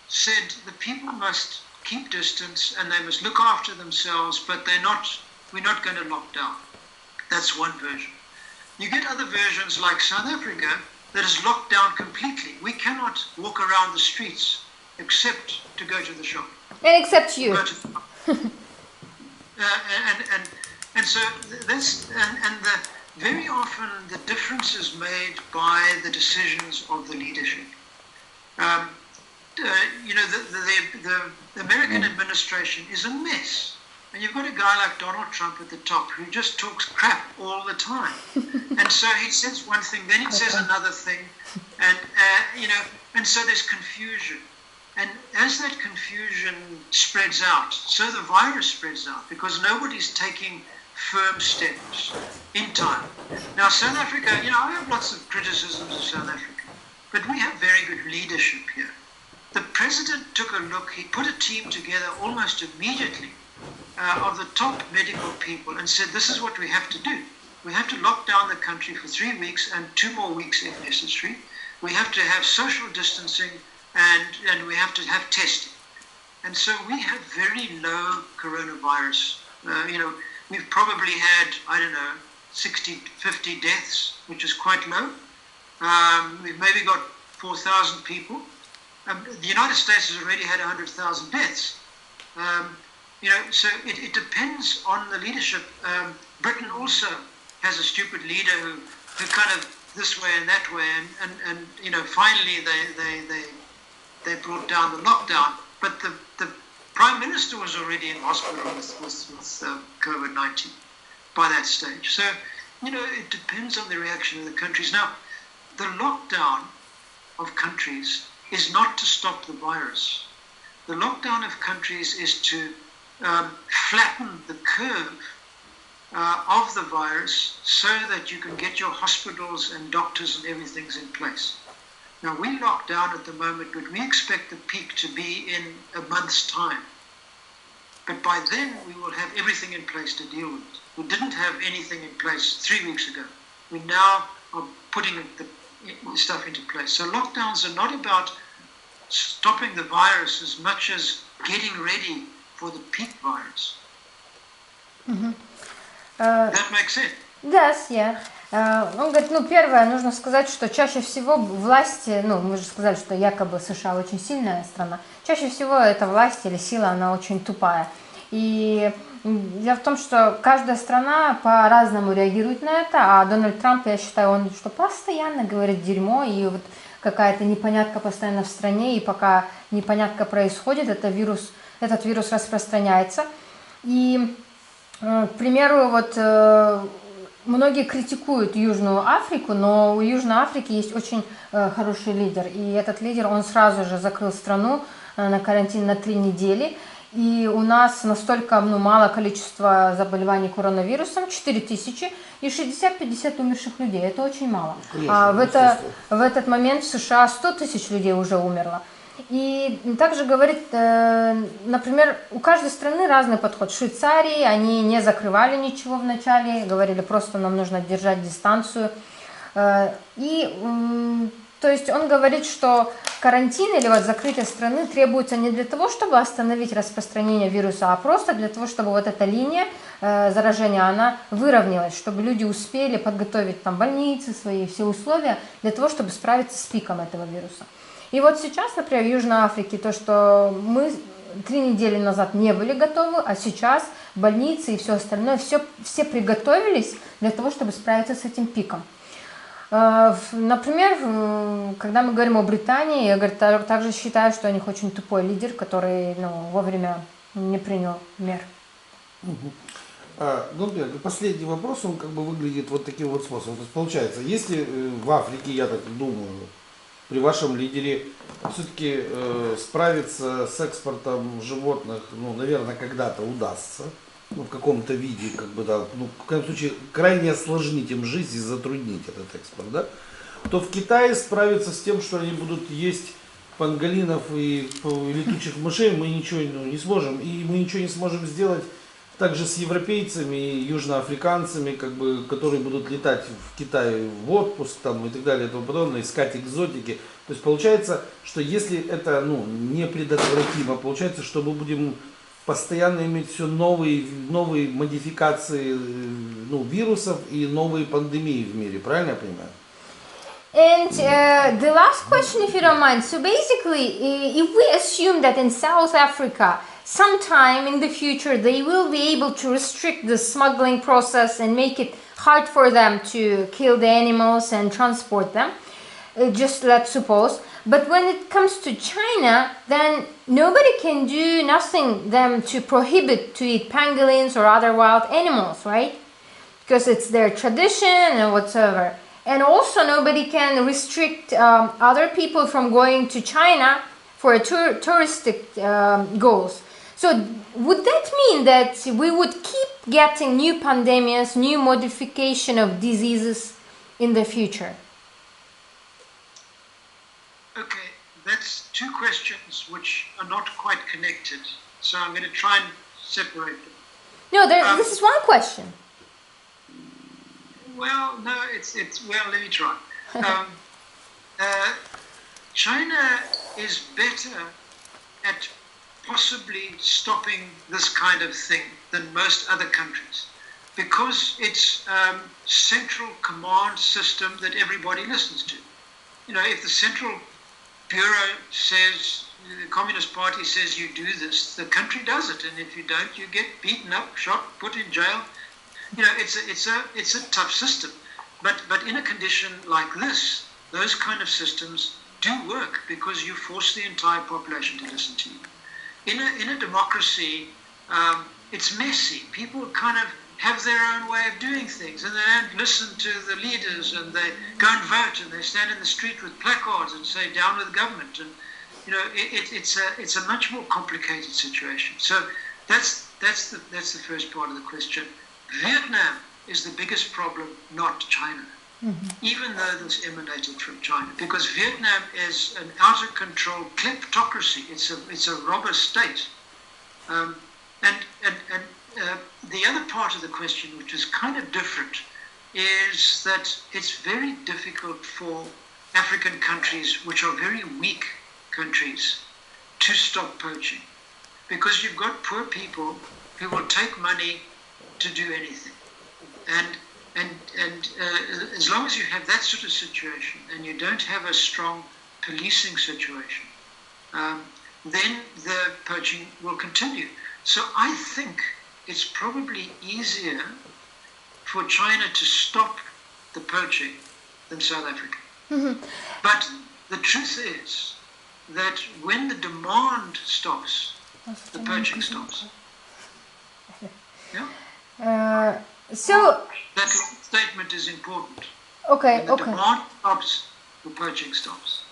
said that people must keep distance and they must look after themselves, but we're not going to lock down. That's one version. You get other versions like South Africa that is locked down completely. We cannot walk around the streets except to go to the shop. And except you. Very often the difference is made by the decisions of the leadership. The American administration is a mess. And you've got a guy like Donald Trump at the top who just talks crap all the time. And so he says one thing, then he says another thing. And so there's confusion. And as that confusion spreads out, so the virus spreads out because nobody's taking firm steps in time. Now, South Africa, I have lots of criticisms of South Africa, but we have very good leadership here. The president took a look, he put a team together almost immediately of the top medical people and said, this is what we have to do. We have to lock down the country for 3 weeks and 2 more weeks if necessary. We have to have social distancing and we have to have testing. And so we have very low coronavirus. We've probably had, 60, 50 deaths, which is quite low. We've maybe got 4,000 people. The United States has already had 100,000 deaths. So it depends on the leadership. Britain also has a stupid leader who kind of this way and that way, and finally they brought down the lockdown. But the Prime Minister was already in hospital with COVID-19 by that stage. So, it depends on the reaction of the countries. Now, the lockdown of countries is not to stop the virus. The lockdown of countries is to flatten the curve of the virus so that you can get your hospitals and doctors and everything's in place. Now, we lock down at the moment, but we expect the peak to be in a month's time. But by then, we will have everything in place to deal with it. We didn't have anything in place 3 weeks ago. We now are putting the stuff into place. So lockdowns are not about stopping the virus as much as getting ready for the peak virus. That makes sense? Yes, yeah. Он говорит, первое, нужно сказать, что чаще всего власти, мы же сказали, что якобы США очень сильная страна, чаще всего эта власть или сила, она очень тупая. И Дело в том, что каждая страна по-разному реагирует на это, а Дональд Трамп, я считаю, он что постоянно говорит дерьмо, и вот какая-то непонятка постоянно в стране, и пока непонятка происходит, этот вирус распространяется. И, к примеру, вот многие критикуют Южную Африку, но у Южной Африки есть очень хороший лидер, и этот лидер, он сразу же закрыл страну на карантин на 3 недели. И у нас настолько мало количество заболеваний коронавирусом, 4000 и 60-50 умерших людей. Это очень мало. Конечно, в этот момент в США 100 тысяч людей уже умерло. И также говорит, например, у каждой страны разный подход. В Швейцарии они не закрывали ничего вначале, говорили просто нам нужно держать дистанцию. То есть он говорит, что карантин или вот закрытие страны требуется не для того, чтобы остановить распространение вируса, а просто для того, чтобы вот эта линия заражения, она выровнялась, чтобы люди успели подготовить там больницы свои, все условия для того, чтобы справиться с пиком этого вируса. И вот сейчас, например, в Южной Африке, то, что мы 3 недели назад не были готовы, а сейчас больницы и все остальное, все приготовились для того, чтобы справиться с этим пиком. Например, когда мы говорим о Британии, я также считаю, что у них очень тупой лидер, который вовремя не принял мер. Последний вопрос, он как бы выглядит вот таким вот способом. То есть получается, если в Африке, я так думаю, при вашем лидере все-таки справиться с экспортом животных, наверное, когда-то удастся, в каком-то виде, в каком случае крайне осложнить им жизнь и затруднить этот экспорт, да, то в Китае справиться с тем, что они будут есть панголинов и летучих мышей, мы ничего не сможем. И мы ничего не сможем сделать также с европейцами и южноафриканцами, которые будут летать в Китай в отпуск и так далее и тому подобное, искать экзотики. То есть получается, что если это непредотвратимо, получается, что мы будем постоянно иметь все новые модификации вирусов и новые пандемии в мире. Правильно я понимаю? And the last question, if you don't mind. So basically, if we assume that in South Africa, sometime in the future, they will be able to restrict the smuggling process and make it hard for them to kill the animals and transport them, just let's suppose. But when it comes to China, then nobody can do nothing them to prohibit to eat pangolins or other wild animals, right? Because it's their tradition and whatsoever. And also nobody can restrict other people from going to China for touristic goals. So would that mean that we would keep getting new pandemics, new modification of diseases in the future? Okay, that's 2 questions which are not quite connected. So I'm going to try and separate them. No, this is one question. Well, no, well, let me try. China is better at possibly stopping this kind of thing than most other countries because it's central command system that everybody listens to. If the central bureau says, the Communist Party says you do this, the country does it, and if you don't, you get beaten up, shot, put in jail. It's a tough system, but in a condition like this, those kind of systems do work because you force the entire population to listen to you. In a democracy, it's messy. People kind of have their own way of doing things, and they don't listen to the leaders, and they go and vote, and they stand in the street with placards and say down with government, and it's a much more complicated situation. So that's the first part of the question. Vietnam is the biggest problem, not China, even though this emanated from China, because Vietnam is an out-of-control kleptocracy. It's a robber state. The other part of the question, which is kind of different, is that it's very difficult for African countries, which are very weak countries, to stop poaching, because you've got poor people who will take money to do anything, and as long as you have that sort of situation and you don't have a strong policing situation, then the poaching will continue. So I think it's probably easier for China to stop the poaching than South Africa. But the truth is that when the demand stops, the poaching stops. Yeah? So That statement is important. okay, When the demand stops, the poaching stops.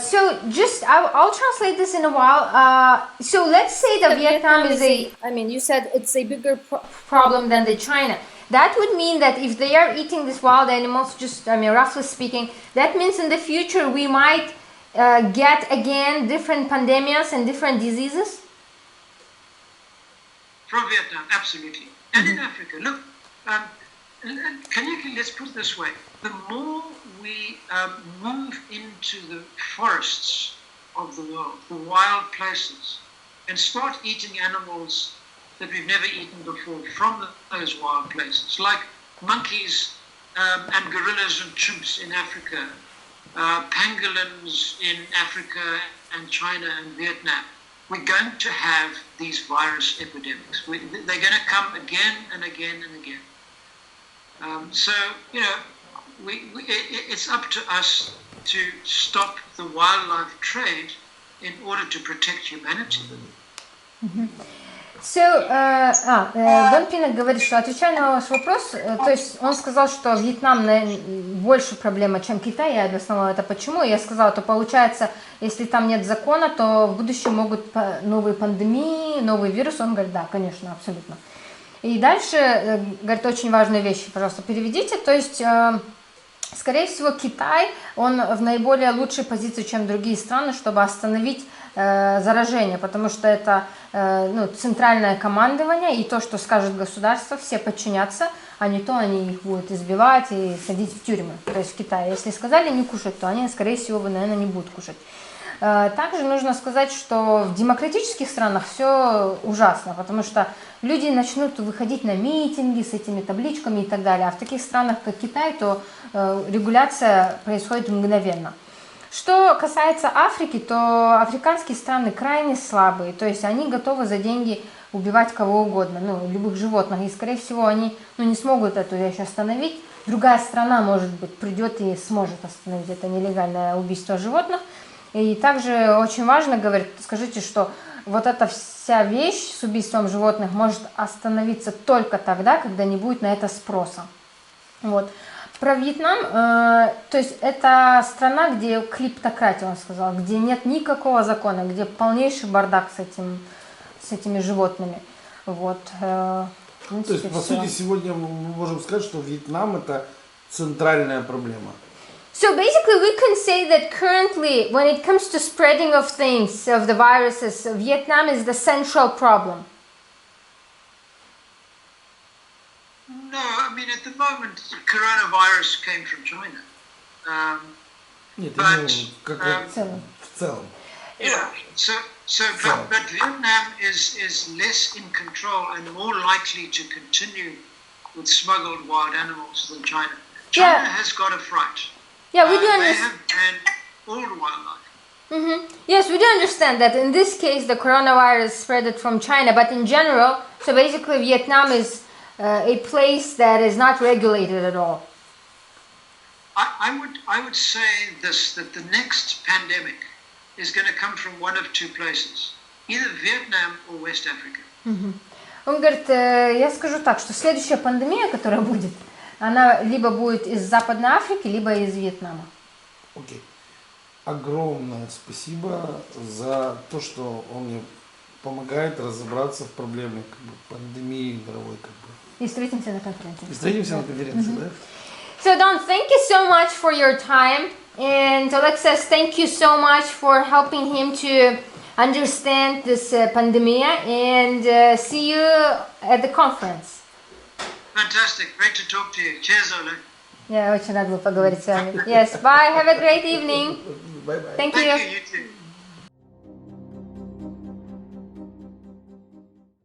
So just I'll translate this in a while. So let's say that Vietnam is you said it's a bigger problem than the China. That would mean that if they are eating these wild animals, roughly speaking, that means in the future we might get again different pandemics and different diseases? From Vietnam, absolutely. And in Africa, look, let's put it this way. The more we move into the forests of the world, the wild places, and start eating animals that we've never eaten before from those wild places, like monkeys and gorillas and chimps in Africa, pangolins in Africa and China and Vietnam, we're going to have these virus epidemics. They're going to come again and again and again. So, it's up to us to stop the wildlife trade in order to protect humanity. Дон Пиннок говорит, что, отвечая на ваш вопрос, то есть он сказал, что Вьетнам больше проблема, чем Китай, я объяснила это почему, я сказала, то получается, если там нет закона, то в будущем могут новые пандемии, новый вирус, он говорит, да, конечно, абсолютно. И дальше, говорит, очень важную вещь, пожалуйста, переведите, то есть, скорее всего, Китай, он в наиболее лучшей позиции, чем другие страны, чтобы остановить заражение, потому что это центральное командование, и то, что скажет государство, все подчинятся, а не то они их будут избивать и садить в тюрьмы. То есть в Китае, если сказали не кушать, то они, скорее всего, наверное, не будут кушать. Также нужно сказать, что в демократических странах все ужасно, потому что люди начнут выходить на митинги с этими табличками и так далее, а в таких странах, как Китай, то регуляция происходит мгновенно. Что касается Африки, то африканские страны крайне слабые, то есть они готовы за деньги убивать кого угодно, любых животных, и скорее всего они не смогут эту вещь остановить. Другая страна, может быть, придет и сможет остановить это нелегальное убийство животных. И также очень важно, говорит, скажите, что вот эта вся вещь с убийством животных может остановиться только тогда, когда не будет на это спроса. Вот. Про Вьетнам, то есть это страна, где клептократия, он сказал, где нет никакого закона, где полнейший бардак с этими животными. Вот. То есть, по сути, сегодня мы можем сказать, что Вьетнам это центральная проблема. So basically we can say that currently, when it comes to spreading of things, of the viruses, Vietnam is the central problem. No, I mean, at the moment, coronavirus came from China. Нет, в целом. Yeah, but Vietnam is less in control and more likely to continue with smuggled wild animals than China. China has got a fright. Yeah, we do They understand. have banned all wildlife. Yes, we do understand that in this case the coronavirus spread it from China, but in general, so basically Vietnam is a place that is not regulated at all. I would say this, that the next pandemic is going to come from one of two places, either Vietnam or West Africa. Он говорит, я скажу так, что следующая пандемия, которая будет, она либо будет из Западной Африки, либо из Вьетнама. Окей. Огромное спасибо за то, что он мне помогает разобраться в проблеме пандемии мировой. И встретимся на конференции. Да? So Don, thank you so much for your time. And Alexis, thank you so much for helping him to understand this pandemic. And see you at the conference. Fantastic. Great to talk to you. Cheers, Oleg. Я очень рад был поговорить с вами. Yes, bye. Have a great evening. Bye-bye. Thank you. Thank you, you too.